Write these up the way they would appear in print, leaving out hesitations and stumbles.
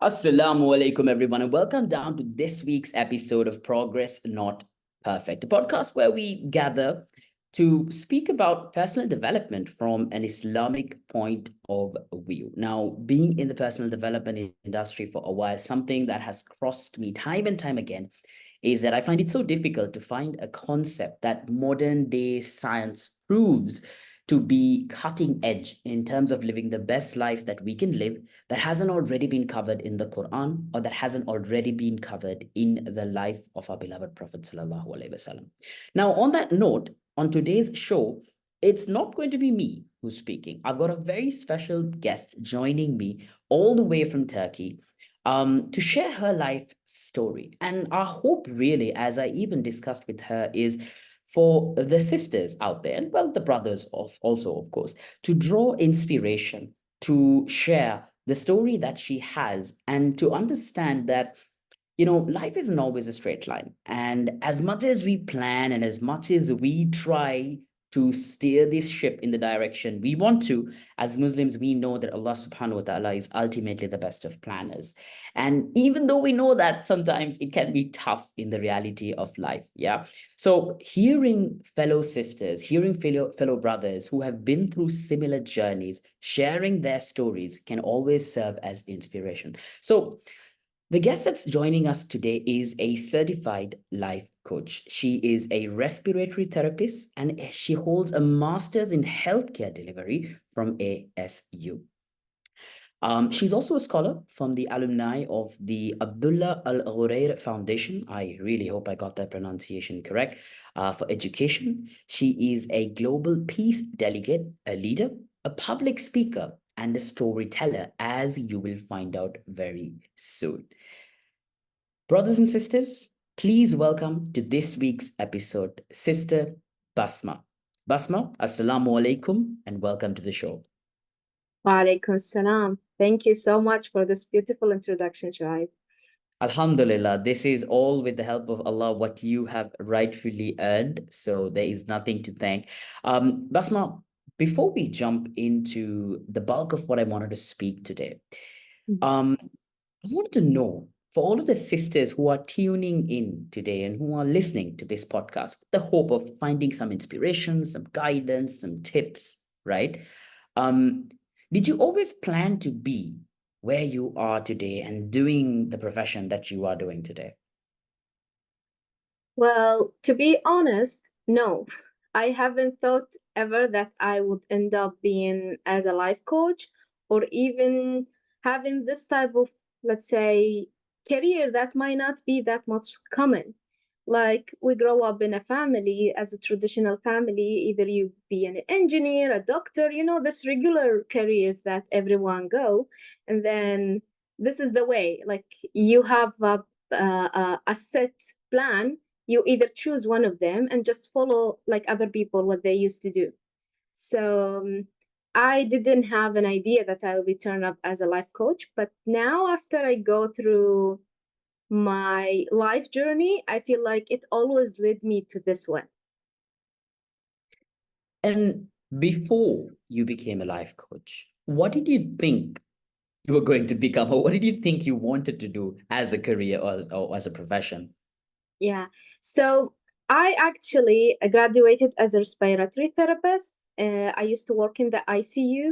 Assalamu alaikum, everyone, and welcome down to this week's episode of Progress Not Perfect, a podcast where we gather to speak about personal development from an Islamic point of view. Now, being in the personal development industry for a while, something that has crossed me time and time again is that I find it so difficult to find a concept that modern day science proves to be cutting edge in terms of living the best life that we can live that hasn't already been covered in the Quran or that hasn't already been covered in the life of our beloved Prophet Sallallahu Alaihi Wasallam. Now, on that note, on today's show, it's not going to be me who's speaking. I've got a very special guest joining me all the way from Turkey to share her life story. And our hope, really, as I even discussed with her, is for the sisters out there, and well, the brothers also, of course, to draw inspiration, to share the story that she has, and to understand that, life isn't always a straight line. And as much as we plan and as much as we try to steer this ship in the direction we want to, as Muslims, we know that Allah subhanahu wa ta'ala is ultimately the best of planners. And even though we know that sometimes it can be tough in the reality of life, yeah. So hearing fellow sisters, hearing fellow brothers who have been through similar journeys, sharing their stories can always serve as inspiration. So the guest that's joining us today is a certified life coach. She is a respiratory therapist and she holds a master's in healthcare delivery from ASU. She's also a scholar from the alumni of the Abdulla Ghurair Foundation. I really hope I got that pronunciation correct. For education, she is a global peace delegate, a leader, a public speaker, and a storyteller, as you will find out very soon. Brothers and sisters, please welcome to this week's episode, Sister Basma. Basma, Assalamu alaikum, and welcome to the show. Wa alaikum salam. Thank you so much for this beautiful introduction, Shuaib. Alhamdulillah, this is all with the help of Allah, what you have rightfully earned. So there is nothing to thank. Basma, before we jump into the bulk of what I wanted to speak today, I wanted to know, for all of the sisters who are tuning in today and who are listening to this podcast, with the hope of finding some inspiration, some guidance, some tips, right? Did you always plan to be where you are today and doing the profession that you are doing today? Well, to be honest, no. I haven't thought ever that I would end up being as a life coach or even having this type of, let's say, career that might not be that much common. Like we grow up in a family as a traditional family, either you be an engineer, a doctor, this regular careers that everyone go. And then this is the way, like you have a set plan. You either choose one of them and just follow like other people what they used to do. So I didn't have an idea that I will be turned up as a life coach, but now after I go through my life journey, I feel like it always led me to this one. And before you became a life coach, what did you think you were going to become, or what did you think you wanted to do as a career or as a profession? Yeah. So I actually graduated as a respiratory therapist. I used to work in the ICU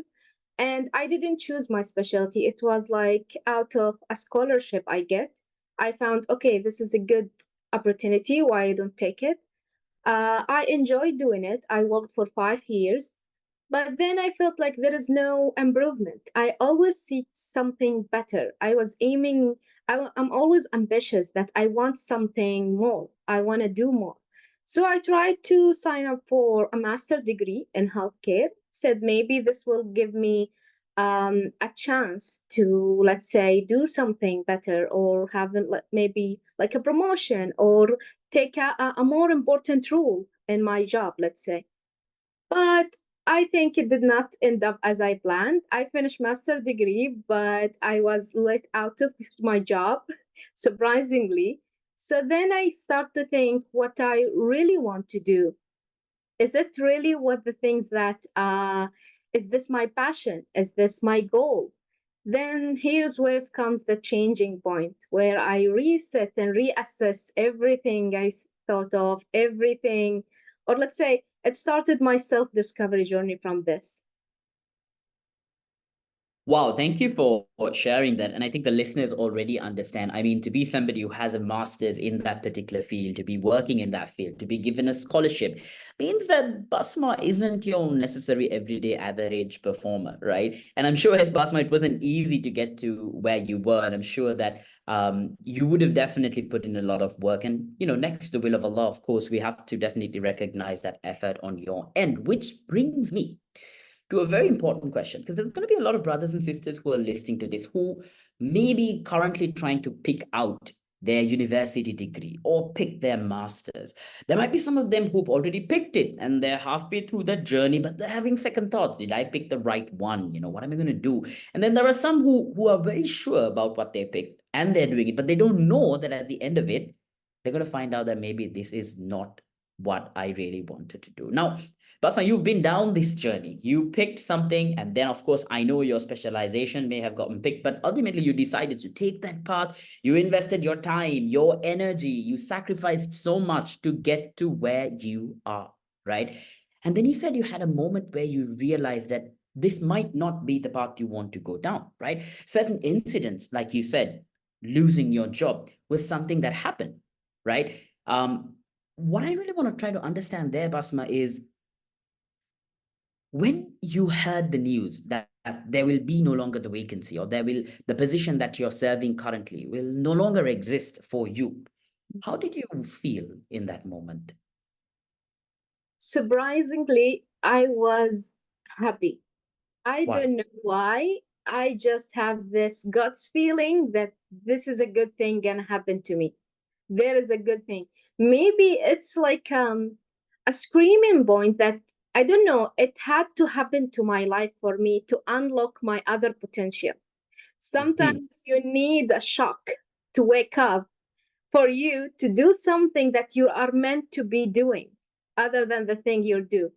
and I didn't choose my specialty. It was like out of a scholarship I get. I found, okay, this is a good opportunity. Why I don't take it? I enjoyed doing it. I worked for 5 years. But then I felt like there is no improvement. I always seek something better. I was aiming, I'm always ambitious that I want something more. I want to do more. So I tried to sign up for a master degree in healthcare, said maybe this will give me a chance to, let's say, do something better or have maybe like a promotion or take a more important role in my job, let's say. But I think it did not end up as I planned. I finished master degree, but I was let out of my job, surprisingly. So then I start to think what I really want to do. Is it really what the things that is this my passion? Is this my goal? Then here's where it comes the changing point, where I reset and reassess everything thought of, everything, or let's say it started my self discovery journey from this. Wow, thank you for sharing that. And I think the listeners already understand. I mean, to be somebody who has a master's in that particular field, to be working in that field, to be given a scholarship, means that Basma isn't your necessary everyday average performer, right? And I'm sure if Basma, it wasn't easy to get to where you were. And I'm sure that you would have definitely put in a lot of work. And, next to the will of Allah, of course, we have to definitely recognize that effort on your end, which brings me to a very important question, because there's going to be a lot of brothers and sisters who are listening to this who may be currently trying to pick out their university degree or pick their masters. There might be some of them who've already picked it and they're halfway through that journey, but they're having second thoughts. Did I pick the right one? What am I going to do? And then there are some who are very sure about what they picked and they're doing it, but they don't know that at the end of it, they're going to find out that maybe this is not what I really wanted to do. Now, Basma, you've been down this journey. You picked something, and then, of course, I know your specialization may have gotten picked, but ultimately you decided to take that path. You invested your time, your energy, you sacrificed so much to get to where you are, right? And then you said you had a moment where you realized that this might not be the path you want to go down, right? Certain incidents, like you said, losing your job was something that happened, right? What I really want to try to understand there, Basma, is when you heard the news that there will be no longer the vacancy, or the position that you're serving currently will no longer exist for you, how did you feel in that moment? Surprisingly, I was happy. I Why? don't know why. I just have this guts feeling that this is a good thing gonna happen to me. There is a good thing. Maybe it's like a screaming point that I don't know, it had to happen to my life for me to unlock my other potential. Mhm. Sometimes you need a shock to wake up for you to do something that you are meant to be doing other than the thing you do.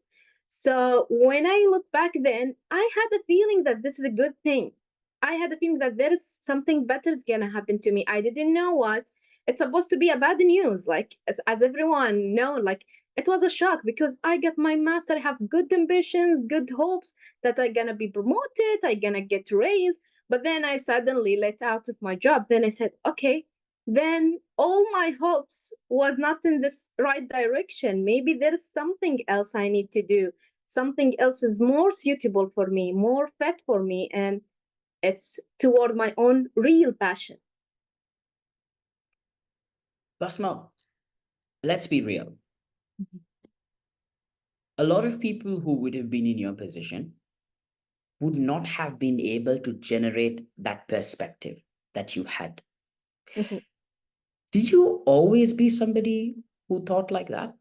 So when I look back then, I had a feeling that this is a good thing. I had a feeling that there is something better is gonna happen to me. I didn't know what. It's supposed to be a bad news, like as everyone know, like it was a shock because I got my master, I have good ambitions, good hopes that I'm gonna be promoted, I'm gonna get raised. But then I suddenly let out of my job. Then I said, okay, then all my hopes was not in this right direction. Maybe there's something else I need to do. Something else is more suitable for me, more fit for me, and it's toward my own real passion. Basma, let's be real. Mhm. A lot of people who would have been in your position would not have been able to generate that perspective that you had. Mhm. Did you always be somebody who thought like that?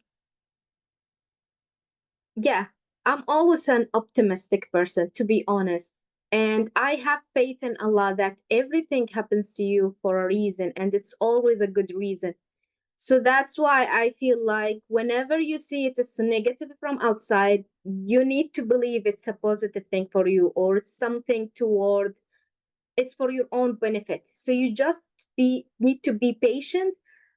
Yeah, I'm always an optimistic person, to be honest. And I have faith in Allah that everything happens to you for a reason, and it's always a good reason. So that's why I feel like whenever you see it as a negative from outside, you need to believe it's a positive thing for you or it's something toward it's for your own benefit. So you just be need to be patient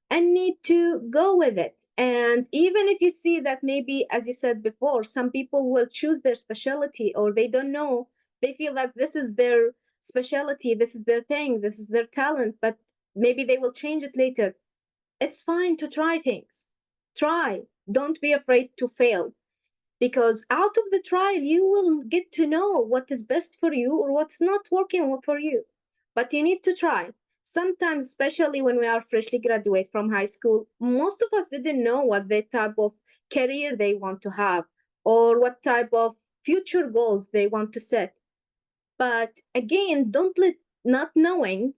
and need to go with it. And even if you see that maybe, as you said before, some people will choose their specialty or they don't know, they feel that this is their specialty, this is their thing, this is their talent, but maybe they will change it later. It's fine to try things. Try. Don't be afraid to fail because out of the trial, you will get to know what is best for you or what's not working for you. But you need to try. Sometimes, especially when we are freshly graduate from high school, most of us didn't know what the type of career they want to have or what type of future goals they want to set. But again, don't let not knowing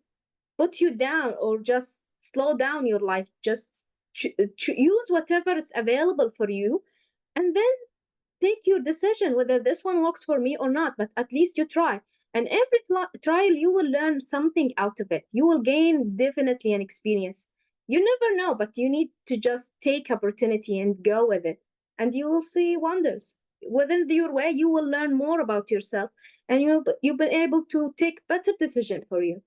put you down or just slow down your life. Just use whatever is available for you and then take your decision whether this one works for me or not. But at least you try. And every trial, you will learn something out of it. You will gain definitely an experience. You never know, but you need to just take opportunity and go with it. And you will see wonders. Within your way, you will learn more about yourself and you've been able to take better decision for you.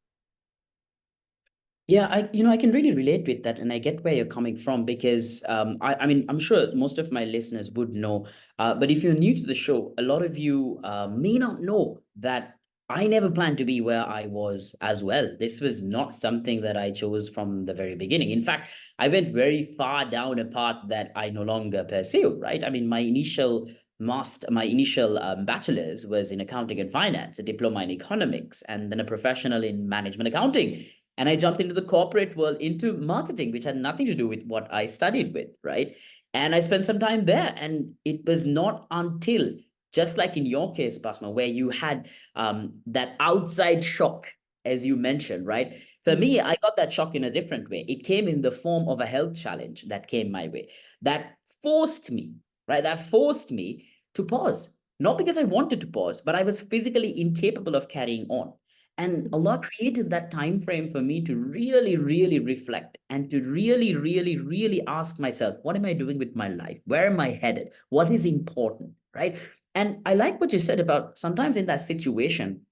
Yeah, I can really relate with that, and I get where you're coming from because I mean, I'm sure most of my listeners would know, but if you're new to the show, a lot of you may not know that I never planned to be where I was as well. This was not something that I chose from the very beginning. In fact, I went very far down a path that I no longer pursue, right? I mean, my initial bachelor's was in accounting and finance, a diploma in economics, and then a professional in management accounting, and I jumped into the corporate world, into marketing, which had nothing to do with what I studied with, right? And I spent some time there. And it was not until, just like in your case, Basma, where you had that outside shock, as you mentioned, right? For me, I got that shock in a different way. It came in the form of a health challenge that came my way, that forced me, right? That forced me to pause. Not because I wanted to pause, but I was physically incapable of carrying on. And Allah created that time frame for me to really, really reflect and to really, really, really ask myself, what am I doing with my life? Where am I headed? What is important? Right. And I like what you said about sometimes in that situation,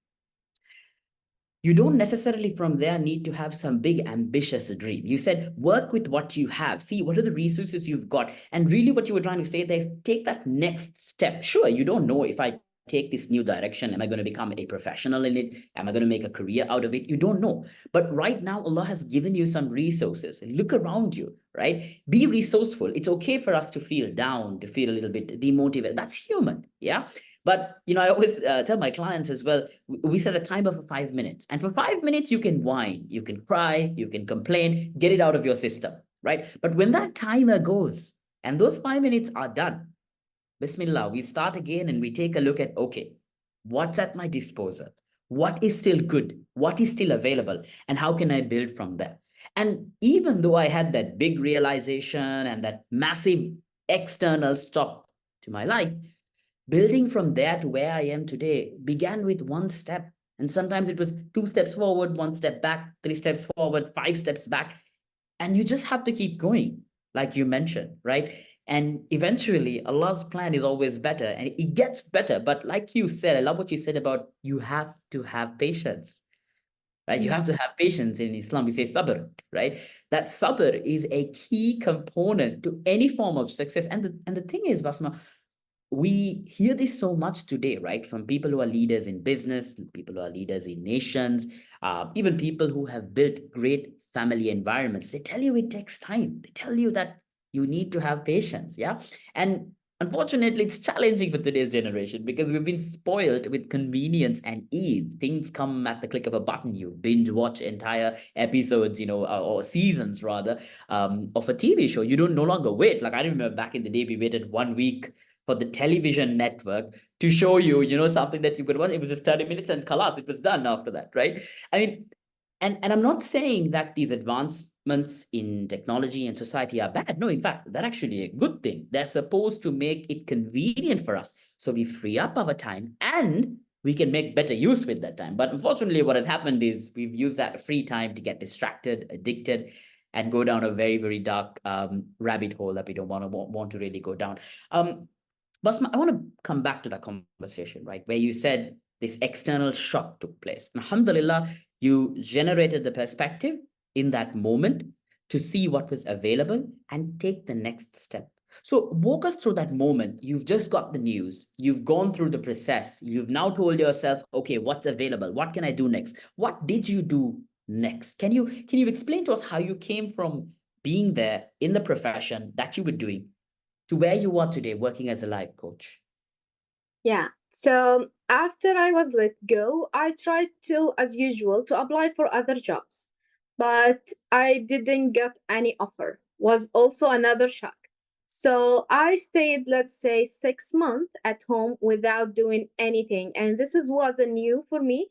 you don't necessarily from there need to have some big ambitious dream. You said work with what you have, see what are the resources you've got, and really what you were trying to say there is take that next step. Sure, you don't know if I take this new direction, am I going to become a professional in it, am I going to make a career out of it? You don't know. But right now Allah has given you some resources. Look around you, right? Be resourceful. It's okay for us to feel down, to feel a little bit demotivated. That's human. Yeah. But I always tell my clients as well, we set a timer for 5 minutes. And for 5 minutes, you can whine, you can cry, you can complain, get it out of your system, right? But when that timer goes and those 5 minutes are done, Bismillah, we start again and we take a look at, okay, what's at my disposal? What is still good? What is still available? And how can I build from there? And even though I had that big realization and that massive external stop to my life, building from there to where I am today began with one step. And sometimes it was 2 steps forward, 1 step back, 3 steps forward, 5 steps back. And you just have to keep going, like you mentioned, right? And eventually, Allah's plan is always better and it gets better. But like you said, I love what you said about you have to have patience, right? You have to have patience. In Islam, we say sabr, right? That sabr is a key component to any form of success. And the thing is, Basma, we hear this so much today, right? From people who are leaders in business, people who are leaders in nations, even people who have built great family environments. They tell you it takes time. They tell you that you need to have patience. Yeah. And unfortunately, it's challenging for today's generation because we've been spoiled with convenience and ease. Things come at the click of a button. You binge watch entire episodes, or seasons rather, of a TV show. You don't no longer wait. Like I remember back in the day, we waited 1 week for the television network to show you, something that you could watch. It was just 30 minutes and kalas, it was done after that, right? I mean, and I'm not saying that these advancements in technology and society are bad. No, in fact, they're actually a good thing. They're supposed to make it convenient for us. So we free up our time and we can make better use with that time. But unfortunately, what has happened is we've used that free time to get distracted, addicted, and go down a very, very dark rabbit hole that we don't want to really go down. Basma, I want to come back to that conversation, right? Where you said this external shock took place. And alhamdulillah, you generated the perspective in that moment to see what was available and take the next step. So walk us through that moment. You've just got the news. You've gone through the process. You've now told yourself, okay, what's available? What can I do next? What did you do next? Can you explain to us how you came from being there in the profession that you were doing to where you are today working as a life coach? Yeah. So after I was let go, I tried to, as usual, to apply for other jobs, but I didn't get any offer. Was also another shock. So I stayed, let's say, 6 months at home without doing anything, and this is was a new for me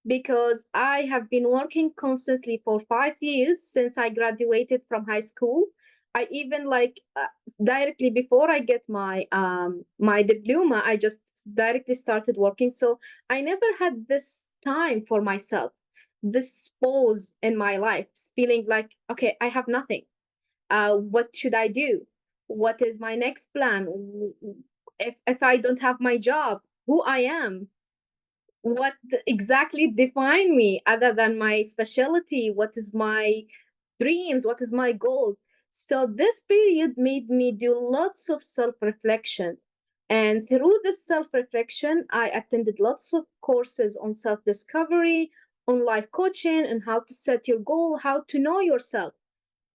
because I have been working constantly for 5 years since I graduated from high school. I even directly before I get my diploma, I just directly started working. So I never had this time for myself, this pause in my life, feeling like, okay, I have nothing. What should I do? What is my next plan? If I don't have my job, who I am? what exactly define me other than my specialty, what is my dreams, what is my goals. So this period made me do lots of self-reflection, and through this self-reflection I attended lots of courses on self-discovery, on life coaching, and how to set your goal, how to know yourself.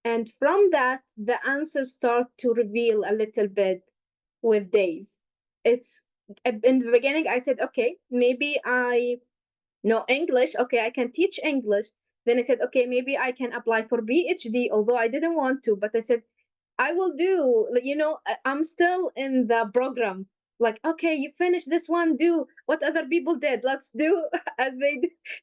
And from that the answers start to reveal a little bit with days. It's in the beginning I said, okay, maybe I know English. Okay, I can teach English. Then I said, okay, maybe I can apply for PhD, although I didn't want to. But I said, I will do. I'm still in the program. Like, okay, you finish this one, do what other people did. Let's do as they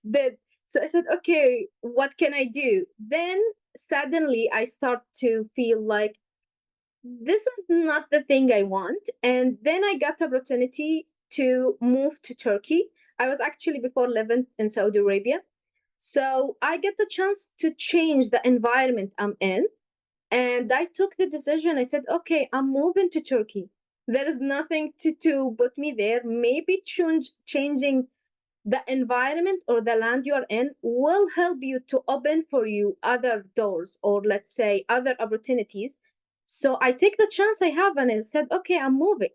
did. So I said, okay, what can I do? Then suddenly I start to feel like this is not the thing I want. And then I got the opportunity to move to Turkey. I was actually before living in Saudi Arabia. So I get the chance to change the environment I'm in. And I took the decision. I said, okay, I'm moving to Turkey. There is nothing to put me there. Maybe changing the environment or the land you're in will help you to open for you other doors, or let's say other opportunities. So I take the chance I have and I said, okay, I'm moving.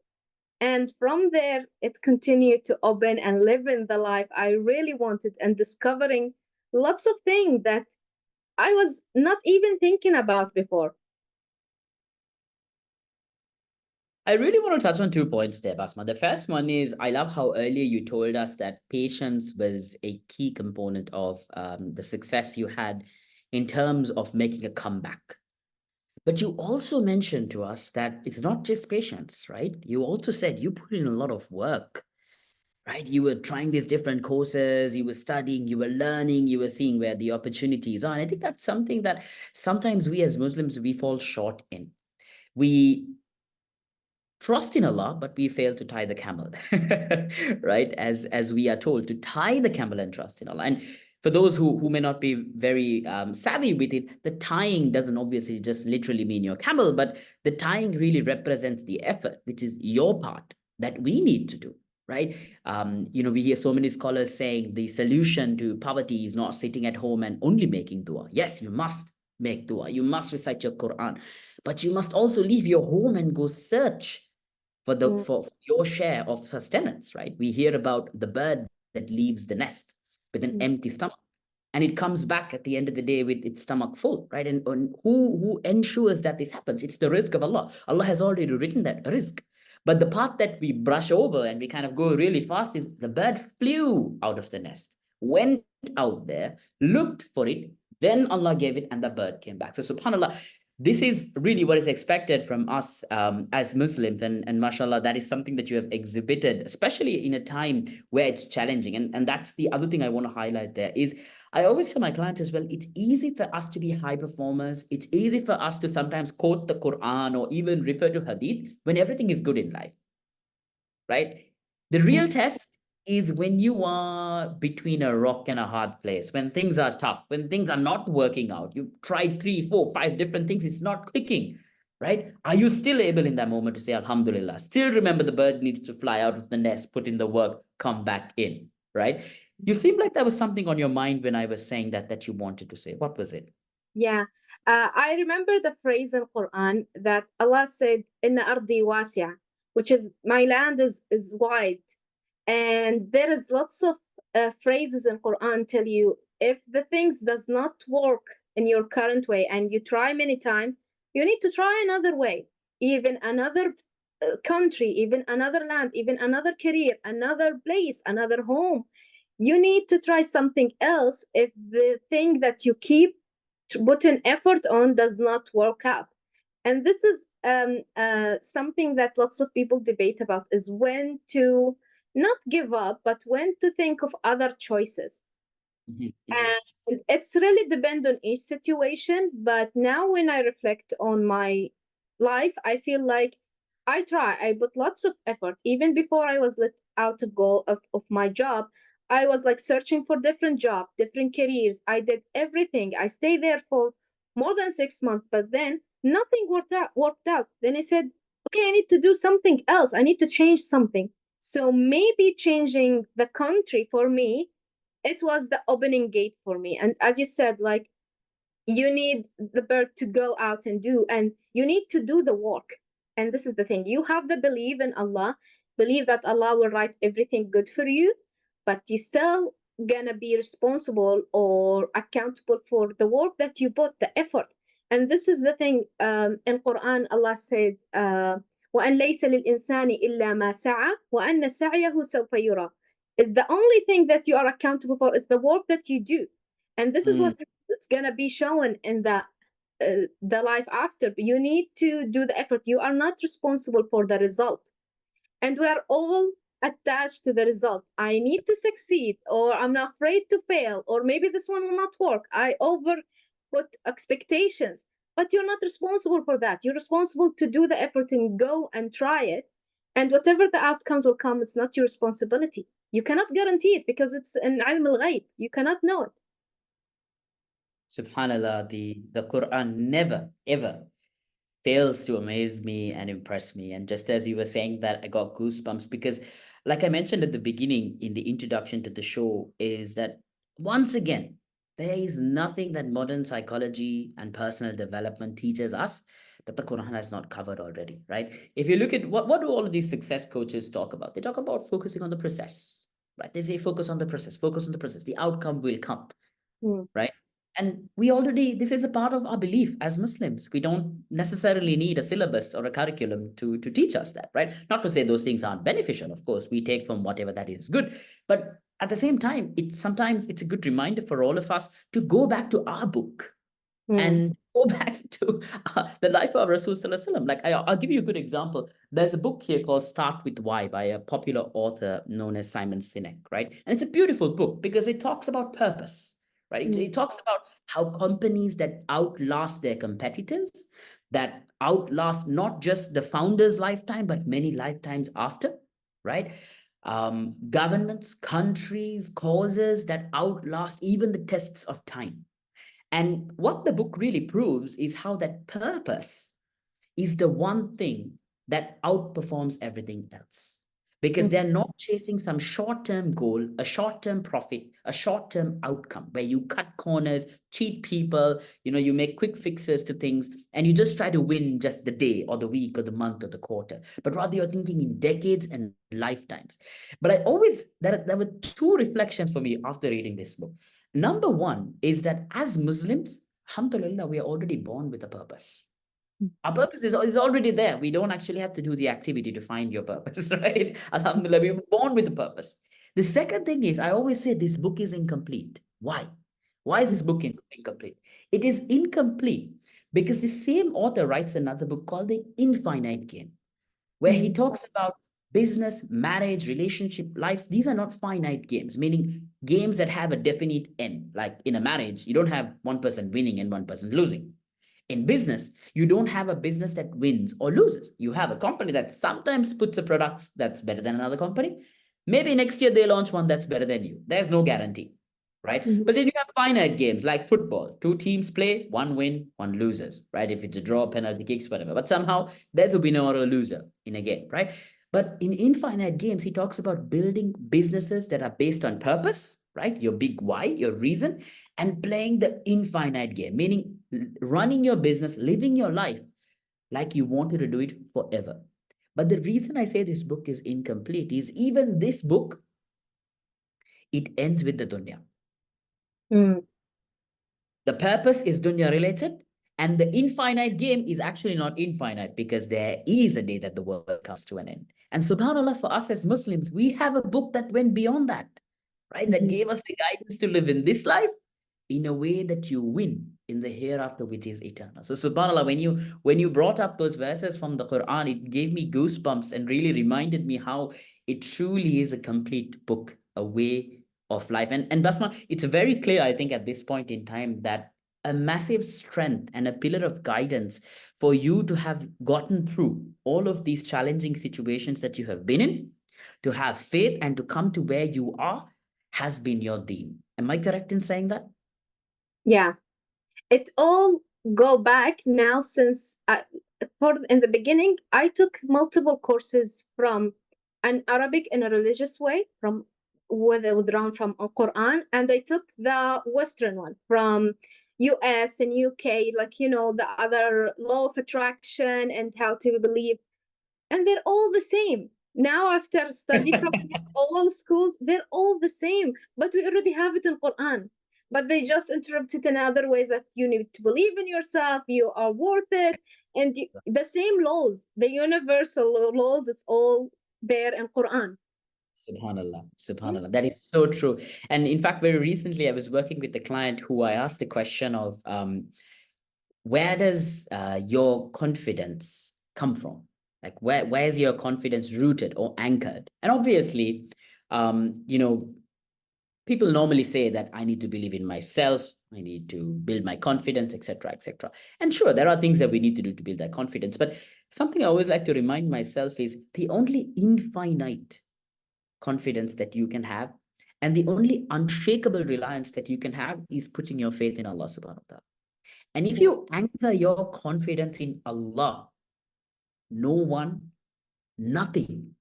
And from there, it continued to open and live in the life I really wanted, and discovering lots of things that I was not even thinking about before. I really want to touch on 2 points there, Basma. The first one is I love how earlier you told us that patience was a key component of the success you had in terms of making a comeback. But you also mentioned to us that it's not just patience, right? You also said you put in a lot of work, right? You were trying these different courses, you were studying, you were learning, you were seeing where the opportunities are. And I think that's something that sometimes we as Muslims, we fall short in. We trust in Allah, but we fail to tie the camel, right? As we are told to tie the camel and trust in Allah. And for those who may not be very savvy with it, the tying doesn't obviously just literally mean your camel, but the tying really represents the effort, which is your part that we need to do, right? We hear so many scholars saying the solution to poverty is not sitting at home and only making dua. Yes, you must make dua, you must recite your Quran, but you must also leave your home and go search for your share of sustenance, right? We hear about the bird that leaves the nest with an empty stomach, and it comes back at the end of the day with its stomach full, right? And who ensures that this happens? It's the rizq of Allah. Allah has already written that rizq. But the part that we brush over and we kind of go really fast is the bird flew out of the nest, went out there, looked for it, then Allah gave it, and the bird came back. So subhanallah, this is really what is expected from us as Muslims. And mashallah, that is something that you have exhibited, especially in a time where it's challenging. And that's the other thing I want to highlight there is I always tell my clients as well, it's easy for us to be high performers. It's easy for us to sometimes quote the Quran or even refer to hadith when everything is good in life, right? The real test is when you are between a rock and a hard place, when things are tough, when things are not working out. You've tried 3, 4, 5 different things, it's not clicking, right? Are you still able in that moment to say, Alhamdulillah, still remember the bird needs to fly out of the nest, put in the work, come back in, right? You seem like there was something on your mind when I was saying that you wanted to say. What was it? Yeah. I remember the phrase in Quran that Allah said, Inna ardi wasi'a, which is my land is wide. And there is lots of phrases in Quran tell you if the things does not work in your current way and you try many times, you need to try another way, even another country, even another land, even another career, another place, another home. You need to try something else if the thing that you keep putting effort on does not work out. And this is something that lots of people debate about, is when to not give up, but when to think of other choices. And it's really depend on each situation. But now when I reflect on my life, I feel like I put lots of effort. Even before I was let out of goal of my job, I was like searching for different job, different careers. I did everything. I stayed there for more than 6 months, but then nothing worked out. Then I said, okay, I need to do something else. I need to change something. So maybe changing the country for me, it was the opening gate for me. And as you said, like, you need the bird to go out and do, and you need to do the work. And this is the thing, you have the belief in Allah, believe that Allah will write everything good for you, but you still gonna be responsible or accountable for the work that you put, the effort. And this is the thing, in Quran Allah said, وأن ليس للإنسان إلا ما سعى وأن سعيه سوف يرى, is the only thing that you are accountable for is the work that you do. And this is what it's gonna be shown in the life after. You need to do the effort. You are not responsible for the result, and we are all attached to the result. I need to succeed, or I'm not afraid to fail, or maybe this one will not work. I over put expectations, but you're not responsible for that. You're responsible to do the effort and go and try it. And whatever the outcomes will come, it's not your responsibility. You cannot guarantee it because it's an ilm al-ghayb. You cannot know it. Subhanallah, the Quran never, ever fails to amaze me and impress me. And just as you were saying that, I got goosebumps because, like I mentioned at the beginning in the introduction to the show, is that once again, there is nothing that modern psychology and personal development teaches us that the Quran has not covered already, right? If you look at what do all of these success coaches talk about? They talk about focusing on the process, right? They say focus on the process, focus on the process. The outcome will come, right? And this is a part of our belief as Muslims. We don't necessarily need a syllabus or a curriculum to teach us that, right? Not to say those things aren't beneficial. Of course, we take from whatever that is good. But at the same time, sometimes it's a good reminder for all of us to go back to our book and go back to the life of Rasul Sallallahu Alaihi Wasallam. Like I'll give you a good example. There's a book here called Start With Why by a popular author known as Simon Sinek, right? And it's a beautiful book because it talks about purpose, right? It talks about how companies that outlast their competitors, that outlast not just the founder's lifetime, but many lifetimes after, right? Governments, countries, causes that outlast even the tests of time. And what the book really proves is how that purpose is the one thing that outperforms everything else. Because they're not chasing some short-term goal, a short-term profit, a short-term outcome where you cut corners, cheat people, you make quick fixes to things, and you just try to win just the day or the week or the month or the quarter. But rather you're thinking in decades and lifetimes. But there were two reflections for me after reading this book. Number one is that as Muslims, alhamdulillah, we are already born with a purpose. Our purpose is already there. We don't actually have to do the activity to find your purpose, right? Alhamdulillah, we were born with a purpose. The second thing is, I always say this book is incomplete. Why? Why is this book incomplete? It is incomplete because the same author writes another book called The Infinite Game, where he talks about business, marriage, relationship, lives. These are not finite games, meaning games that have a definite end. Like in a marriage, you don't have one person winning and one person losing. In business, you don't have a business that wins or loses. You have a company that sometimes puts a product that's better than another company. Maybe next year they launch one that's better than you. There's no guarantee, right? But then you have finite games like football. Two teams play, one win, one loses, right? If it's a draw, penalty kicks, whatever. But somehow there's a winner or a loser in a game, right? But in infinite games, he talks about building businesses that are based on purpose, right? Your big why, your reason, and playing the infinite game, meaning running your business, living your life like you wanted to do it forever. But the reason I say this book is incomplete is even this book, it ends with the dunya. The purpose is dunya related, and the infinite game is actually not infinite because there is a day that the world comes to an end. And subhanAllah, for us as Muslims, we have a book that went beyond that, right? That gave us the guidance to live in this life in a way that you win in the hereafter, which is eternal. So subhanAllah, when you brought up those verses from the Quran, it gave me goosebumps and really reminded me how it truly is a complete book, a way of life. And Basma, it's very clear, I think, at this point in time that a massive strength and a pillar of guidance for you to have gotten through all of these challenging situations that you have been in, to have faith and to come to where you are, has been your deen. Am I correct in saying that? Yeah, it all go back now since in the beginning I took multiple courses from an Arabic in a religious way withdrawn from Quran, and I took the Western one from US and UK, like the other law of attraction and how to believe, and they're all the same. Now, after study from these all schools, they're all the same, but we already have it in Quran. But they just interrupt it in other ways that you need to believe in yourself, you are worth it, and the same laws, the universal laws, it's all there in Quran. Subhanallah, Yeah. subhanallah. That is so true. And in fact, very recently, I was working with a client who I asked the question of, where does your confidence come from? Like, where is your confidence rooted or anchored? And obviously, people normally say that I need to believe in myself, I need to build my confidence, etc., etc. And sure, there are things that we need to do to build that confidence. But something I always like to remind myself is the only infinite confidence that you can have, and the only unshakable reliance that you can have, is putting your faith in Allah subhanahu wa ta'ala. And if Yeah. you anchor your confidence in Allah, no one, nothing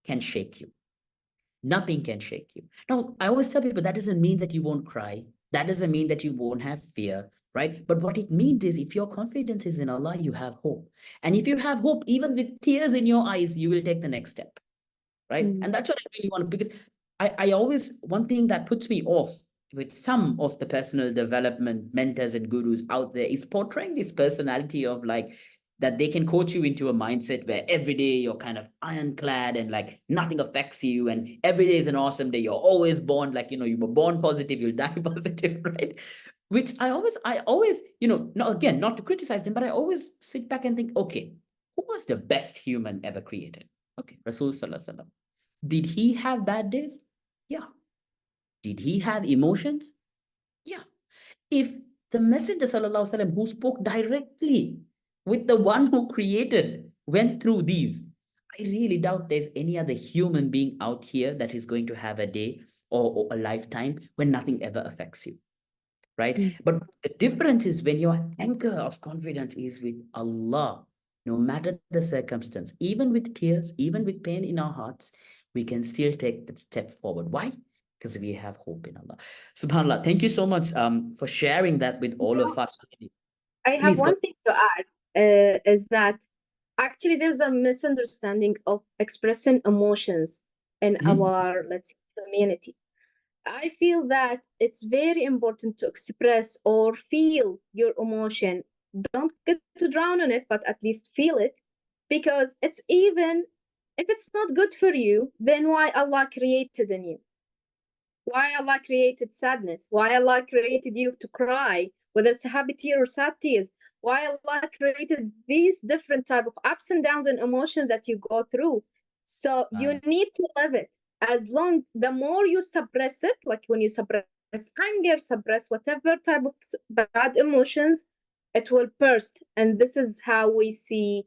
can shake you. Nothing can shake you. Now, I always tell people that doesn't mean that you won't cry. That doesn't mean that you won't have fear, right? But what it means is, if your confidence is in Allah, you have hope. And if you have hope, even with tears in your eyes, you will take the next step, right? Mm. And that's what I really want to, because I always, one thing that puts me off with some of the personal development mentors and gurus out there is portraying this personality of like, that they can coach you into a mindset where every day you're kind of ironclad and like nothing affects you, and every day is an awesome day. You're always born like, you were born positive, you'll die positive, right? Which I always, not, again, not to criticize them, but I always sit back and think, okay, who was the best human ever created? Okay, Rasul Sallallahu Alaihi Wasallam. Did he have bad days? Yeah. Did he have emotions? Yeah. If the Messenger Sallallahu Alaihi Wasallam, who spoke directly with the one who created, went through these, I really doubt there's any other human being out here that is going to have a day or a lifetime when nothing ever affects you, right? Mm. But the difference is when your anchor of confidence is with Allah, no matter the circumstance, even with tears, even with pain in our hearts, we can still take the step forward. Why? Because we have hope in Allah. SubhanAllah, thank you so much for sharing that with all of us. I have Please go. one thing to add, is that actually there's a misunderstanding of expressing emotions in Mhm. our, let's say, community. I feel that it's very important to express or feel your emotion. Don't get to drown on it, but at least feel it, because it's, even if it's not good for you, then why Allah created in you? Why Allah created sadness? Why Allah created you to cry, whether it's a happy tear or sad tears? Why Allah created these different type of ups and downs and emotions that you go through? So you need to live it. As long, the more you suppress it, like when you suppress anger, suppress whatever type of bad emotions, it will burst. And this is how we see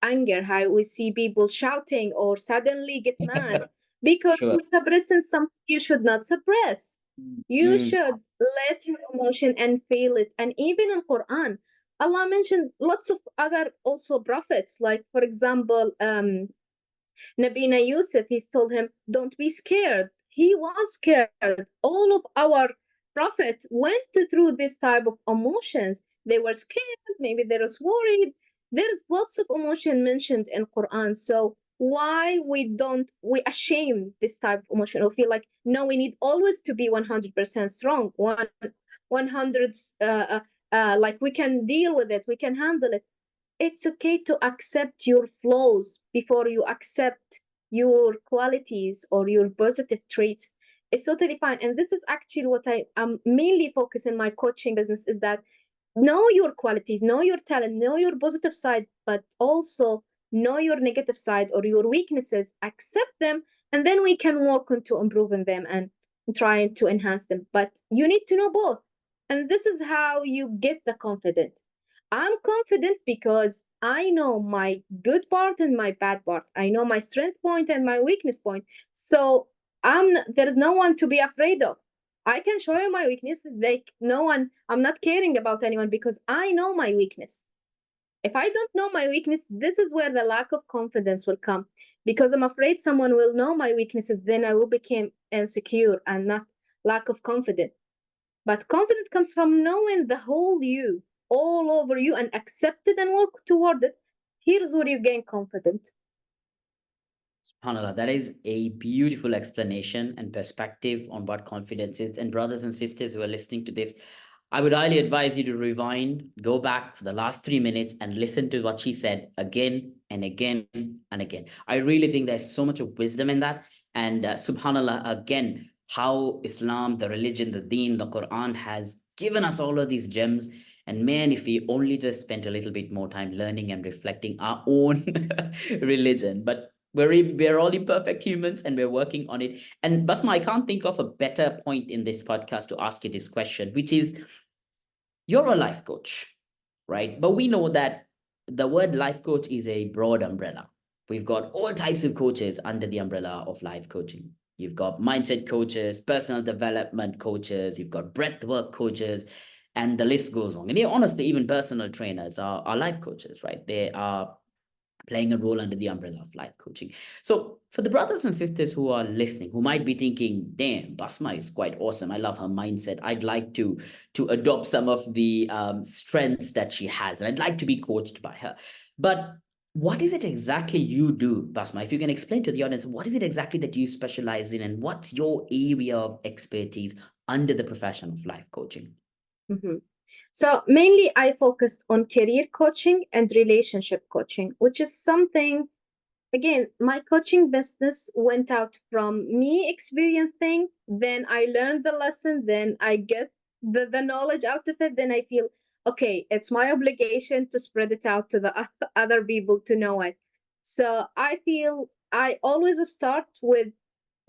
anger, how we see people shouting or suddenly get mad, because Sure. you're suppressing something you should not suppress. You Mm. should let your emotion and feel it. And even in Quran, Allah mentioned lots of other also prophets, like for example, Nabina Yusuf, he's told him, don't be scared. He was scared. All of our prophets went through this type of emotions. They were scared, maybe they was worried. There's lots of emotion mentioned in Quran. So why we ashame this type of emotion, or feel like, no, we need always to be 100% strong, 100, like we can deal with it, we can handle it. It's okay to accept your flaws before you accept your qualities or your positive traits. It's totally fine. And this is actually what I am mainly focused in my coaching business, is that know your qualities, know your talent, know your positive side, but also know your negative side or your weaknesses, accept them, and then we can work on to improving them and trying to enhance them. But you need to know both. And this is how you get the confidence. I'm confident because I know my good part and my bad part. I know my strength point and my weakness point. So there is no one to be afraid of. I can show you my weakness. Like no one, I'm not caring about anyone because I know my weakness. If I don't know my weakness, this is where the lack of confidence will come, because I'm afraid someone will know my weaknesses, then I will become insecure and not lack of confidence. But confidence comes from knowing the whole you, all over you, and accept it and work toward it. Here's where you gain confidence. SubhanAllah, that is a beautiful explanation and perspective on what confidence is. And brothers and sisters who are listening to this, I would highly advise you to rewind, go back for the last 3 minutes and listen to what she said again and again and again. I really think there's so much of wisdom in that. And SubhanAllah, again, how Islam, the religion, the deen, the Quran has given us all of these gems. And man, if we only just spent a little bit more time learning and reflecting our own religion. But we're all imperfect humans and we're working on it. And Basma, I can't think of a better point in this podcast to ask you this question, which is, you're a life coach, right? But we know that the word life coach is a broad umbrella. We've got all types of coaches under the umbrella of life coaching. You've got mindset coaches, personal development coaches, you've got breathwork coaches, and the list goes on. And honestly, even personal trainers are life coaches, right? They are playing a role under the umbrella of life coaching. So for the brothers and sisters who are listening, who might be thinking, damn, Basma is quite awesome. I love her mindset. I'd like to adopt some of the strengths that she has, and I'd like to be coached by her. But what is it exactly you do, Basma? If you can explain to the audience, what is it exactly that you specialize in, and what's your area of expertise under the profession of life coaching? Mm-hmm. So mainly I focused on career coaching and relationship coaching, which is something, again, my coaching business went out from me experiencing, then I learned the lesson, then I get the knowledge out of it, then I feel, okay, it's my obligation to spread it out to the other people to know it. So I feel I always start with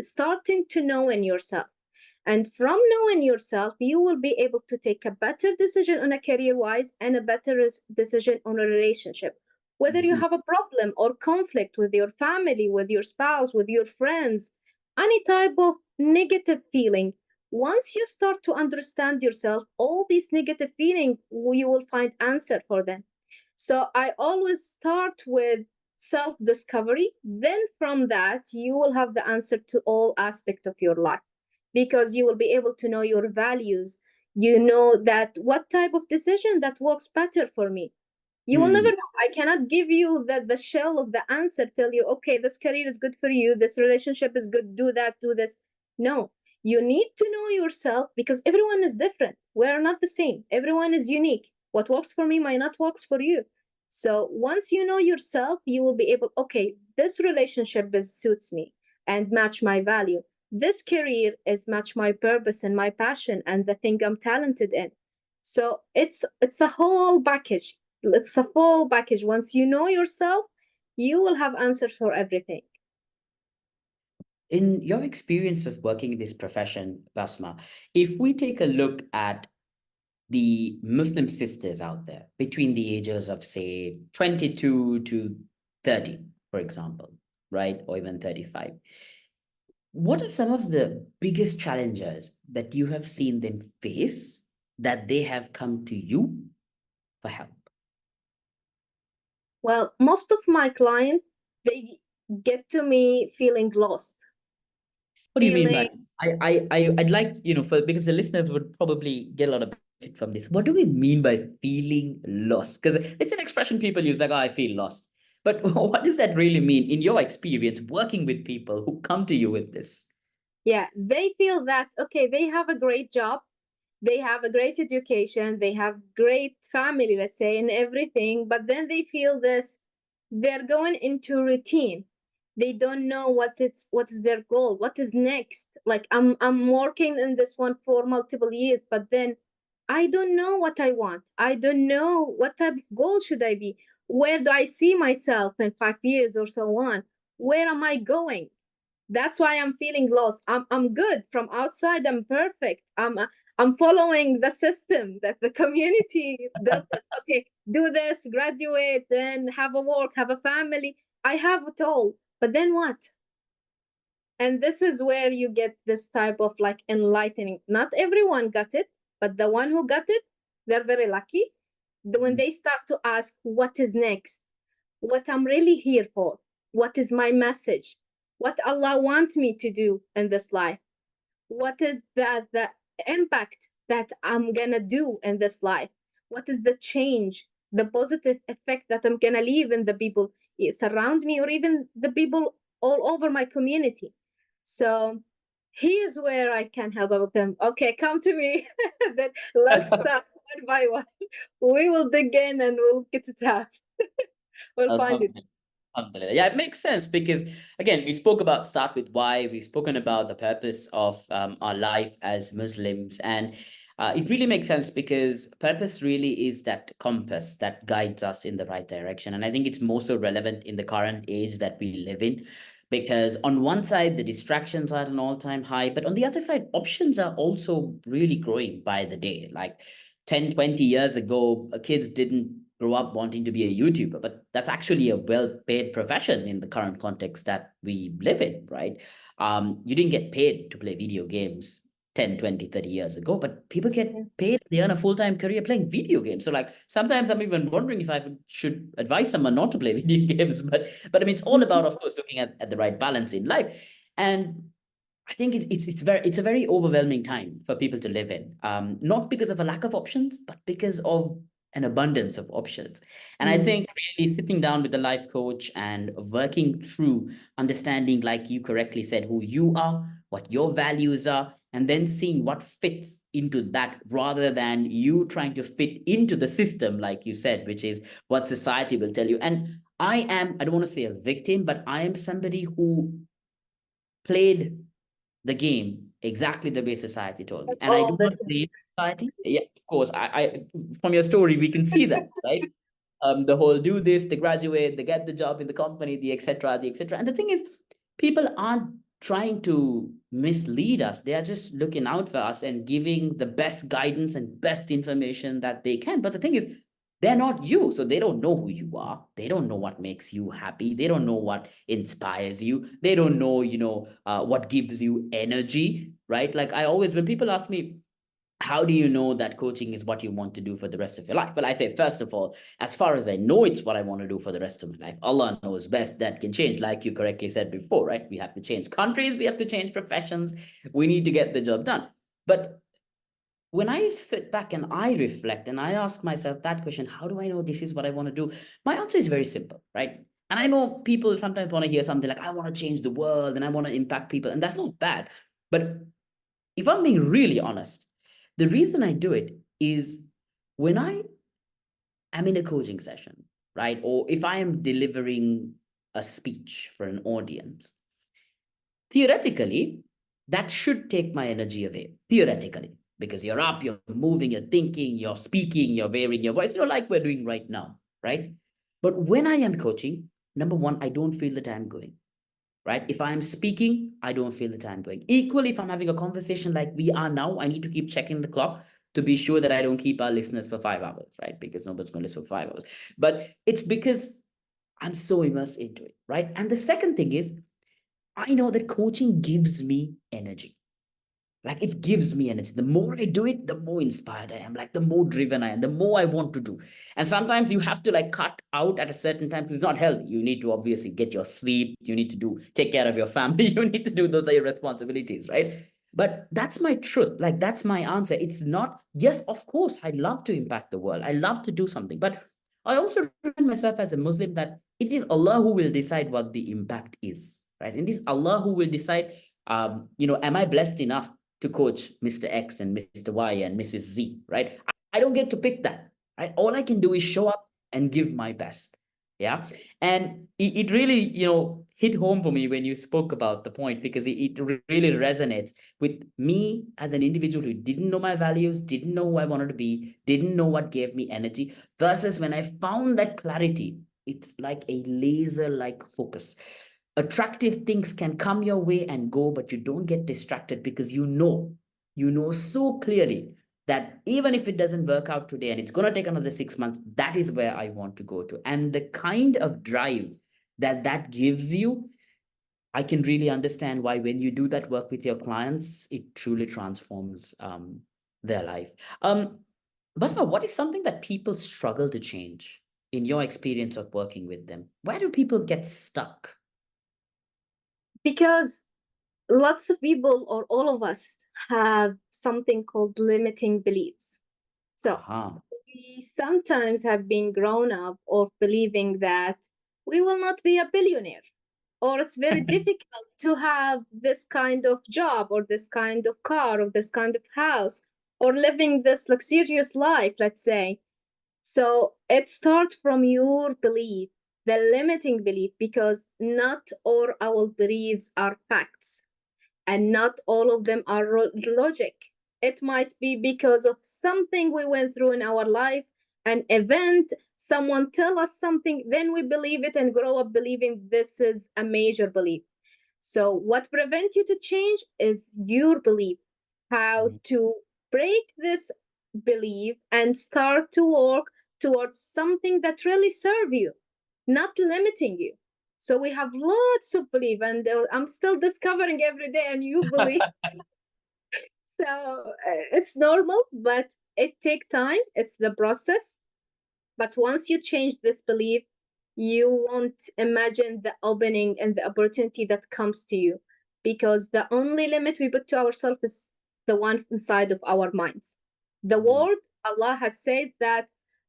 starting to know in yourself. And from knowing yourself, you will be able to take a better decision on a career wise and a better decision on a relationship. Whether you have a problem or conflict with your family, with your spouse, with your friends, any type of negative feeling, once you start to understand yourself, all these negative feelings, you will find answer for them. So I always start with self discovery. Then from that, you will have the answer to all aspects of your life, because you will be able to know your values. You know that what type of decision that works better for me. You will never know. I cannot give you the shell of the answer, tell you, okay, this career is good for you, this relationship is good, do that, do this. No, you need to know yourself, because everyone is different. We're not the same. Everyone is unique. What works for me might not works for you. So once you know yourself, you will be able, okay, this relationship suits me and match my value. This career is match my purpose and my passion and the thing I'm talented in. So it's a whole package. It's a full package. Once you know yourself, you will have answers for everything. In your experience of working in this profession, Basma, if we take a look at the Muslim sisters out there between the ages of, say, 22 to 30, for example, right? Or even 35. What are some of the biggest challenges that you have seen them face that they have come to you for help? Well, most of my clients, they get to me feeling lost. What do you mean by I'd like, for because the listeners would probably get a lot of benefit from this. What do we mean by feeling lost? Because it's an expression people use, like, oh, I feel lost. But what does that really mean in your experience working with people who come to you with this? Yeah, they feel that, okay, they have a great job, they have a great education, they have great family, let's say, and everything, but then they feel this, they're going into routine. They don't know what's their goal, what is next. Like I'm working in this one for multiple years, but then I don't know what I want. I don't know what type of goal should I be. Where do I see myself in 5 years or so on? Where am I going? That's why I'm feeling lost. I'm good from outside. I'm perfect. I'm following the system that the community built us. Okay, do this, graduate, then have a work, have a family. I have it all, but then what? And this is where you get this type of like enlightening. Not everyone got it, but the one who got it, they're very lucky. when they start to ask, what is next? What I'm really here for? What is my message? What Allah wants me to do in this life? What is the impact that I'm gonna do in this life? What is the change, the positive effect that I'm gonna leave in the people surround me, or even the people all over my community? So here's where I can help out them. Okay, come to me. Then let's start one by one. We will dig in and we'll get it out. We'll find it. Alhamdulillah. Yeah, it makes sense because, again, we spoke about start with why. We've spoken about the purpose of our life as Muslims. And it really makes sense because purpose really is that compass that guides us in the right direction. And I think it's more so relevant in the current age that we live in. Because on one side, the distractions are at an all-time high, but on the other side, options are also really growing by the day. Like 10, 20 years ago, kids didn't grow up wanting to be a YouTuber, but that's actually a well-paid profession in the current context that we live in, right? You didn't get paid to play video games 10, 20, 30 years ago, but people get paid. They earn a full-time career playing video games. So like sometimes I'm even wondering if I should advise someone not to play video games, but I mean, it's all about, of course, looking at the right balance in life. And I think it's a very overwhelming time for people to live in. Not because of a lack of options, but because of an abundance of options. And I think really sitting down with a life coach and working through understanding, like you correctly said, who you are, what your values are, and then seeing what fits into that rather than you trying to fit into the system, like you said, which is what society will tell you. And I don't want to say a victim, but I am somebody who played the game exactly the way society told me. And I All do not this. blame society. Yeah, of course. I from your story, we can see that, right? The whole do this, they graduate, they get the job in the company, the etc., the etc. And the thing is, people aren't trying to mislead us. They are just looking out for us and giving the best guidance and best information that they can. But the thing is, they're not you. So they don't know who you are. They don't know what makes you happy. They don't know what inspires you. They don't know, what gives you energy, right? Like I always, when people ask me, how do you know that coaching is what you want to do for the rest of your life? Well, I say, first of all, as far as I know, it's what I want to do for the rest of my life. Allah knows best. That can change, like you correctly said before, right? We have to change countries. We have to change professions. We need to get the job done. But when I sit back and I reflect and I ask myself that question, how do I know this is what I want to do? My answer is very simple, right? And I know people sometimes want to hear something like, I want to change the world and I want to impact people. And that's not bad. But if I'm being really honest, the reason I do it is when I am in a coaching session, right? Or if I am delivering a speech for an audience, theoretically, that should take my energy away, theoretically, because you're up, you're moving, you're thinking, you're speaking, you're varying your voice, like we're doing right now, right? But when I am coaching, number one, I don't feel the time going, right? If I'm speaking, I don't feel the time going. Equally, if I'm having a conversation like we are now, I need to keep checking the clock to be sure that I don't keep our listeners for 5 hours, right? Because nobody's going to listen for 5 hours. But it's because I'm so immersed into it, right? And the second thing is, I know that coaching gives me energy. Like it gives me energy. The more I do it, the more inspired I am. Like the more driven I am, the more I want to do. And sometimes you have to like cut out at a certain time. It's not healthy. You need to obviously get your sleep. You need to take care of your family. You need to do, those are your responsibilities, right? But that's my truth. Like that's my answer. It's not, yes, of course, I love to impact the world. I love to do something. But I also remind myself as a Muslim that it is Allah who will decide what the impact is, right? And it is Allah who will decide, am I blessed enough to coach Mr. X and Mr. Y and Mrs. Z, right? I don't get to pick that, right? All I can do is show up and give my best. Yeah. And it really, hit home for me when you spoke about the point, because it really resonates with me as an individual who didn't know my values, didn't know who I wanted to be, didn't know what gave me energy, versus when I found that clarity, it's like a laser-like focus. Attractive things can come your way and go, but you don't get distracted because you know so clearly that even if it doesn't work out today and it's going to take another 6 months, that is where I want to go to. And the kind of drive that gives you, I can really understand why when you do that work with your clients, it truly transforms their life. Basma, what is something that people struggle to change in your experience of working with them? Where do people get stuck? Because lots of people, or all of us, have something called limiting beliefs. So Aha. we sometimes have been grown up of believing that we will not be a billionaire, or it's very difficult to have this kind of job, or this kind of car, or this kind of house, or living this luxurious life, let's say. So it starts from your belief, the limiting belief, because not all our beliefs are facts, and not all of them are logic. It might be because of something we went through in our life, an event, someone tell us something, then we believe it and grow up believing this is a major belief. So what prevents you to change is your belief. How Mhm. to break this belief and start to work towards something that really serve you, not limiting you. So we have lots of belief, and I'm still discovering every day a new belief. So it's normal, but it take time. It's the process. But once you change this belief, you won't imagine the opening and the opportunity that comes to you, because the only limit we put to ourselves is the one inside of our minds. The Mhm. word Allah has said that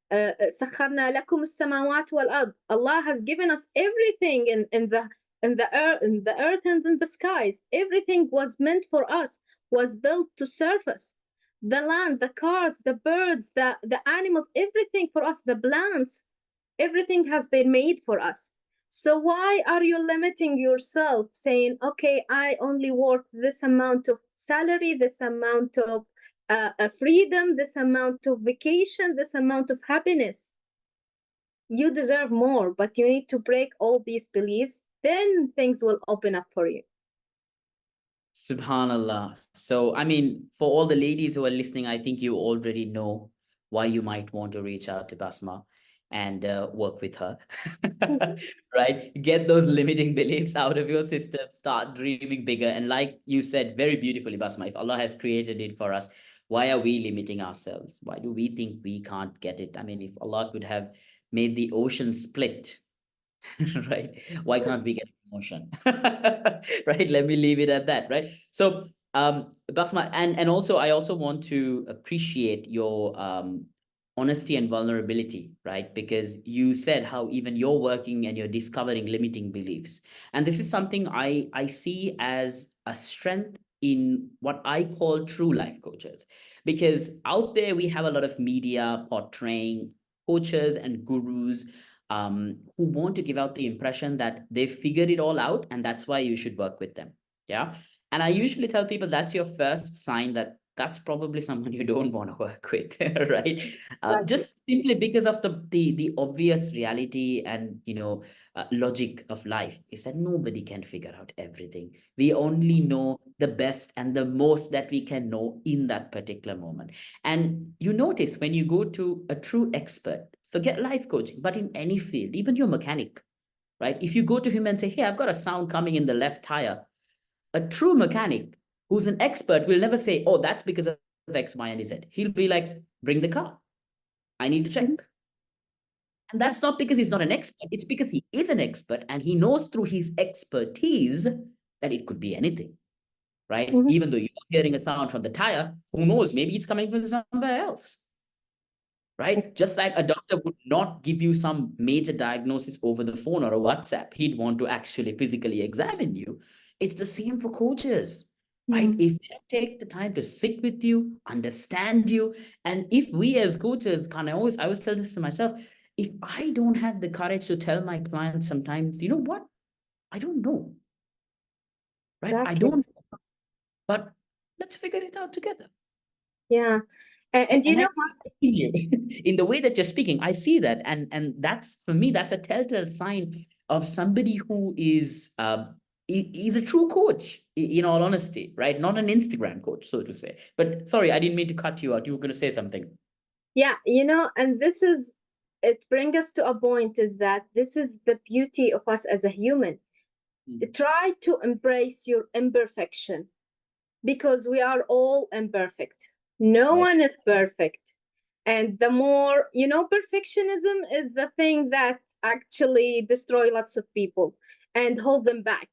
سخرنا لكم السماوات والأرض. Allah has given us everything in the earth and in the skies. Everything was meant for us, was built to serve us. The land, the cars, the birds, the animals, everything for us, the plants, everything has been made for us. So why are you limiting yourself, saying, okay, I only worth this amount of salary, this amount of freedom, this amount of vacation, this amount of happiness? You deserve more, but you need to break all these beliefs. Then things will open up for you. Subhanallah. So, I mean, for all the ladies who are listening, I think you already know why you might want to reach out to Basma and work with her, right? Get those limiting beliefs out of your system, start dreaming bigger. And like you said very beautifully, Basma, if Allah has created it for us, why are we limiting ourselves? Why do we think we can't get it? I mean, if Allah could have made the ocean split, right? Why can't we get a promotion? Right? Let me leave it at that, right? So, Basma, and also I also want to appreciate your honesty and vulnerability, right? Because you said how even you're working and you're discovering limiting beliefs. And this is something I see as a strength in what I call true life coaches. Because out there we have a lot of media portraying coaches and gurus who want to give out the impression that they figured it all out and that's why you should work with them. Yeah. And I usually tell people that's your first sign that that's probably someone you don't want to work with, right? Exactly. Just simply because of the obvious reality and logic of life is that nobody can figure out everything. We only know the best and the most that we can know in that particular moment. And you notice when you go to a true expert, forget life coaching, but in any field, even your mechanic, right? If you go to him and say, hey, I've got a sound coming in the left tire, a true mechanic who's an expert will never say, oh, that's because of X, Y, and Z. He'll be like, bring the car. I need to check. Mhm. And that's not because he's not an expert. It's because he is an expert and he knows through his expertise that it could be anything, right? Mhm. Even though you're hearing a sound from the tire, who knows? Maybe it's coming from somewhere else, right? Just like a doctor would not give you some major diagnosis over the phone or a WhatsApp, he'd want to actually physically examine you. It's the same for coaches, right? Mhm. If they don't take the time to sit with you, understand you, and if we as coaches can, I always tell this to myself, if I don't have the courage to tell my clients sometimes, you know what? I don't know, right? I Exactly. don't, but let's figure it out together. Yeah. And you And know I what? see you in the way that you're speaking. I see that, and that's for me. That's a telltale sign of somebody who is a true coach. In all honesty, right? Not an Instagram coach, so to say. But sorry, I didn't mean to cut you out. You were going to say something. Yeah, and this is, it brings us to a point, is that this is the beauty of us as a human. Try to embrace your imperfection, because we are all imperfect. No Right. one is perfect. And the more, perfectionism is the thing that actually destroy lots of people and hold them back.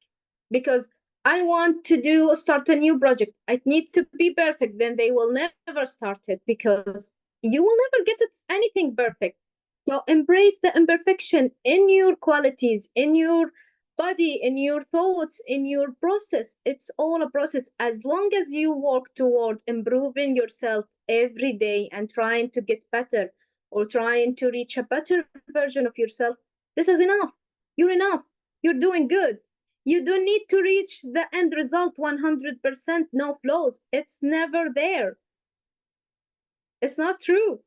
Because I want to start a new project. It needs to be perfect. Then they will never start it because you will never get it anything perfect. So embrace the imperfection in your qualities, in your body, in your thoughts, in your process. It's all a process. As long as you work toward improving yourself every day and trying to get better or trying to reach a better version of yourself, this is enough. You're enough. You're doing good. You don't need to reach the end result 100%, no flaws. It's never there. It's not true.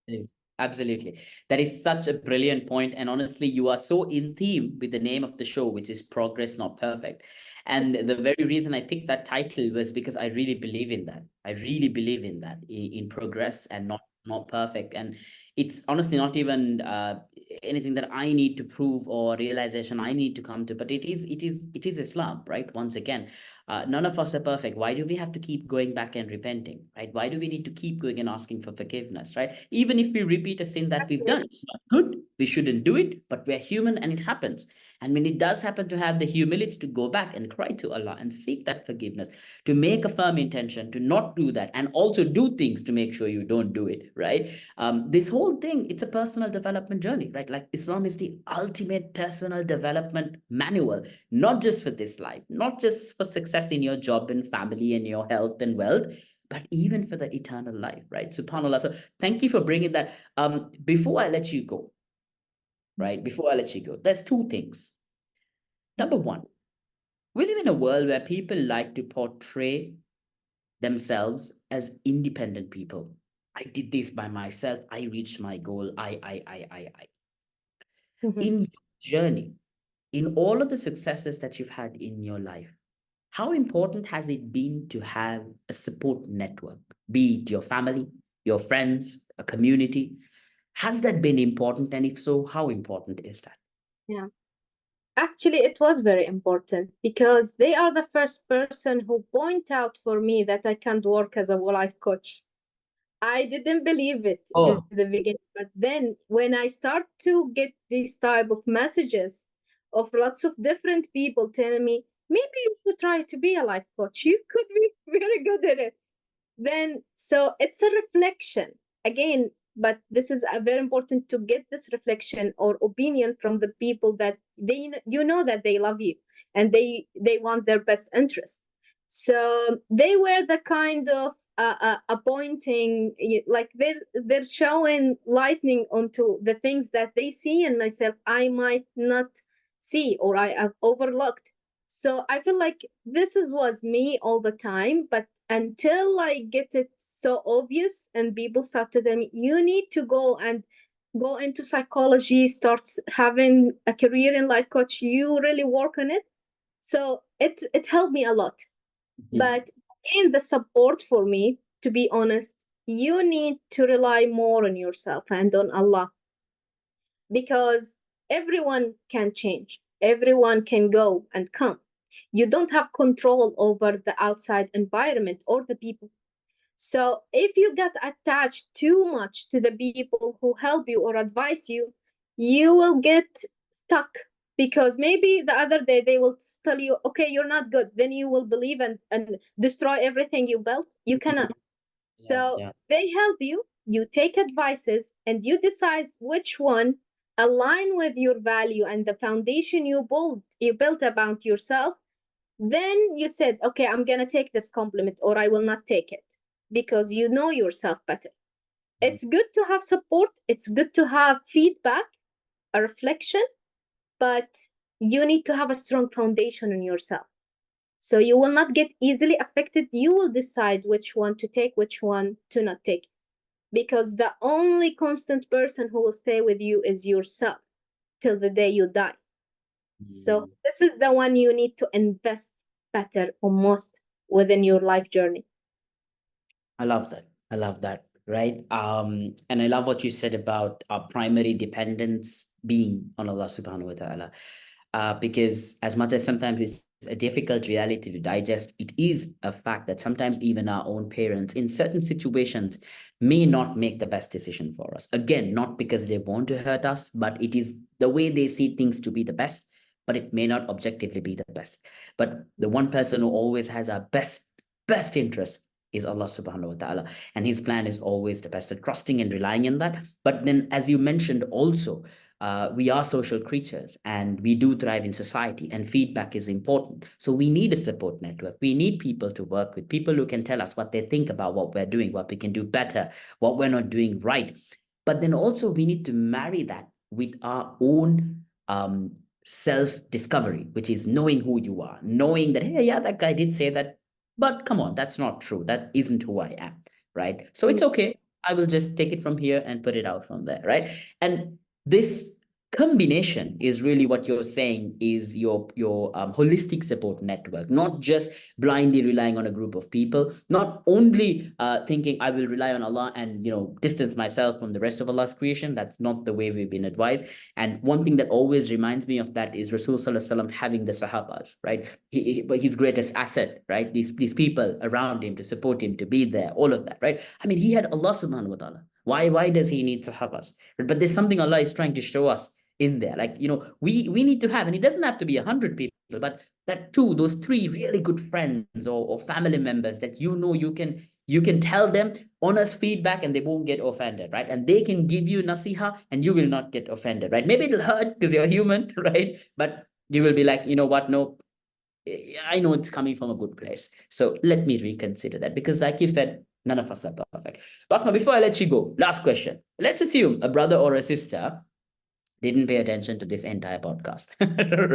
Yes, absolutely. That is such a brilliant point. And honestly, you are so in theme with the name of the show, which is Progress Not Perfect. And the very reason I picked that title was because I really believe in that. I really believe in that, in progress and not perfect. And it's honestly not even anything that I need to prove or realization I need to come to, but it is Islam, right? Once again, none of us are perfect. Why do we have to keep going back and repenting, right? Why do we need to keep going and asking for forgiveness, right? Even if we repeat a sin that we've done, it's not good. We shouldn't do it, but we're human and it happens. And when it does happen, to have the humility to go back and cry to Allah and seek that forgiveness, to make a firm intention to not do that, and also do things to make sure you don't do it, right? This whole thing, it's a personal development journey, right? Like Islam is the ultimate personal development manual, not just for this life, not just for success in your job and family and your health and wealth, but even for the eternal life, right? SubhanAllah. So thank you for bringing that. Before I let you go, right? Before I let you go, there's two things. Number one, we live in a world where people like to portray themselves as independent people. I did this by myself. I reached my goal. I. Mhm. In your journey, in all of the successes that you've had in your life, how important has it been to have a support network, be it your family, your friends, a community? Has that been important? And if so, how important is that? Yeah. Actually, it was very important because they are the first person who point out for me that I can't work as a life coach. I didn't believe it in Oh, the beginning, but then when I start to get these type of messages of lots of different people telling me, maybe you should try to be a life coach. You could be very good at it. Then, so it's a reflection again, but this is very important to get this reflection or opinion from the people that that they love you and they want their best interest. So they were the kind of appointing, like they're showing lightning onto the things that they see in myself I might not see or I have overlooked. So I feel like this was me all the time, but until I get it so obvious and people start to tell me, you need to go into psychology, start having a career in life coach, you really work on it. So it helped me a lot. mhm. But in the support for me, to be honest, you need to rely more on yourself and on Allah because everyone can change, everyone can go and come. You don't have control over the outside environment or the people. So if you get attached too much to the people who help you or advise you, you will get stuck because maybe the other day they will tell you, okay, you're not good. Then you will believe and destroy everything you built. You cannot. Yeah, So yeah. they help you, you take advices, and you decide which one align with your value and the foundation you built about yourself. Then you said, okay, I'm gonna take this compliment or I will not take it because you know yourself better. It's good to have support, it's good to have feedback, a reflection, but you need to have a strong foundation in yourself. So you will not get easily affected. You will decide which one to take, which one to not take. Because the only constant person who will stay with you is yourself till the day you die. So Mm. this is the one you need to invest better or most within your life journey. I love that. I love that. Right. And I love what you said about our primary dependence being on Allah subhanahu wa ta'ala. Because as much as sometimes it a difficult reality to digest, it is a fact that sometimes even our own parents in certain situations may not make the best decision for us. Again, not because they want to hurt us, but it is the way they see things to be the best, but it may not objectively be the best. But the one person who always has our best interest is Allah subhanahu wa ta'ala. And his plan is always the best. So trusting and relying on that. But then, as you mentioned also, we are social creatures and we do thrive in society, and feedback is important. So we need a support network. We need people to work with, people who can tell us what they think about what we're doing, what we can do better, what we're not doing right. But then also we need to marry that with our own self-discovery, which is knowing who you are, knowing that, hey, yeah, that guy did say that, but come on, that's not true. That isn't who I am, right? So it's okay. I will just take it from here and put it out from there, right? And this combination is really what you're saying is your holistic support network, not just blindly relying on a group of people, not only thinking I will rely on Allah and distance myself from the rest of Allah's creation. That's not the way we've been advised. And one thing that always reminds me of that is Rasul Sallallahu Alaihi Wasallam having the Sahabas, right? His greatest asset, right? These people around him to support him, to be there, all of that, right? I mean, he had Allah subhanahu wa ta'ala. Why does he need Sahabas? But there's something Allah is trying to show us in there. Like, we need to have, and it doesn't have to be 100 people, but that those three really good friends or family members that you can tell them honest feedback and they won't get offended, right? And they can give you nasiha and you will not get offended, right? Maybe it'll hurt because you're human, right? But you will be like, you know what? No, I know it's coming from a good place. So let me reconsider that, because like you said, none of us are perfect. Basma, before I let you go, last question. Let's assume a brother or a sister didn't pay attention to this entire podcast,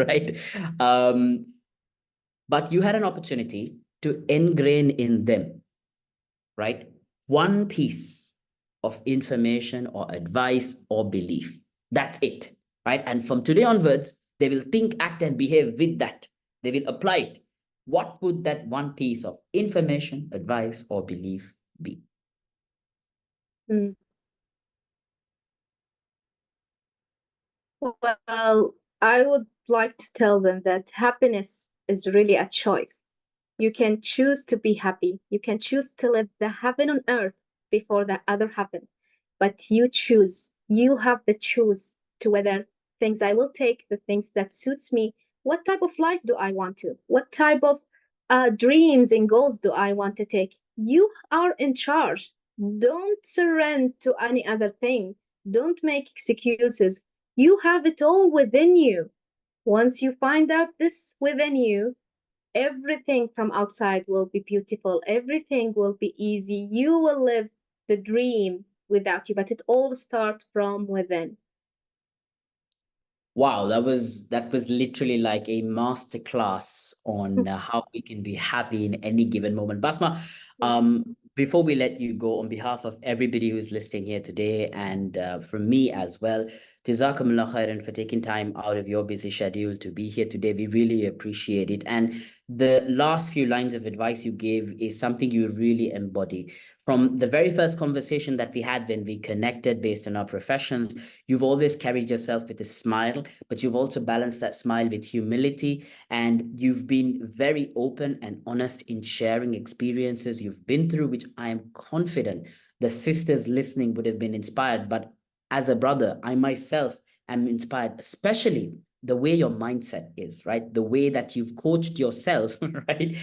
right? But you had an opportunity to ingrain in them, right, one piece of information or advice or belief. That's it, right? And from today onwards, they will think, act, and behave with that. They will apply it. What would that one piece of information, advice, or belief be? Well, I would like to tell them that happiness is really a choice. You can choose to be happy. You can choose to live the heaven on earth before the other heaven. But you choose. You have the choose to whether things I will take, the things that suits me. What type of life do I want to? What type of dreams and goals do I want to take? You are in charge. Don't surrender to any other thing. Don't make excuses. You have it all within you. Once you find out this within you, everything from outside will be beautiful. Everything will be easy. You will live the dream without you, but it all starts from within. Wow, that was literally like a master class on how we can be happy in any given moment. Basma, before we let you go, on behalf of everybody who's listening here today, and from me as well, Jazakumullah khairan for taking time out of your busy schedule to be here today. We really appreciate it. And the last few lines of advice you gave is something you really embody. From the very first conversation that we had when we connected based on our professions, you've always carried yourself with a smile, but you've also balanced that smile with humility. And you've been very open and honest in sharing experiences you've been through, which I am confident the sisters listening would have been inspired. But as a brother, I myself am inspired, especially the way your mindset is, right? The way that you've coached yourself, right?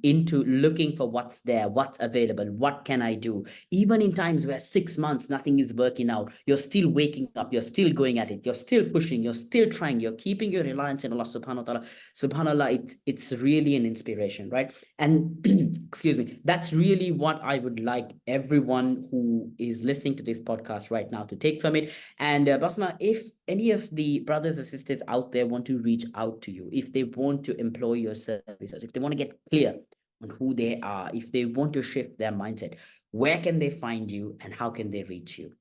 Into looking for what's there, what's available, what can I do? Even in times where 6 months, nothing is working out, you're still waking up, you're still going at it, you're still pushing, you're still trying, you're keeping your reliance in Allah subhanahu wa ta'ala. Subhanallah, it's really an inspiration, right? And excuse me, that's really what I would like everyone who is listening to this podcast right now to take from it. And Basma, if any of the brothers or sisters out there want to reach out to you, if they want to employ your services, if they want to get clear on who they are, if they want to shift their mindset, where can they find you and how can they reach you?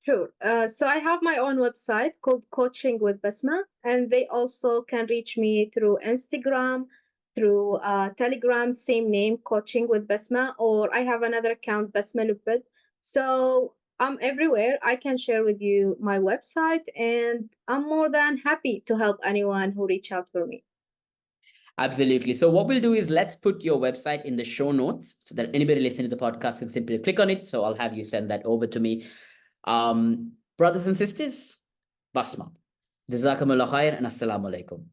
Sure. So I have my own website called Coaching with Basma, and they also can reach me through Instagram, through Telegram, same name, Coaching with Basma, or I have another account, Basma Lupit. So I'm everywhere. I can share with you my website, and I'm more than happy to help anyone who reach out for me. Absolutely. So what we'll do is let's put your website in the show notes so that anybody listening to the podcast can simply click on it. So I'll have you send that over to me. Brothers and sisters, Basma. Jazakumullah khair and assalamu alaikum.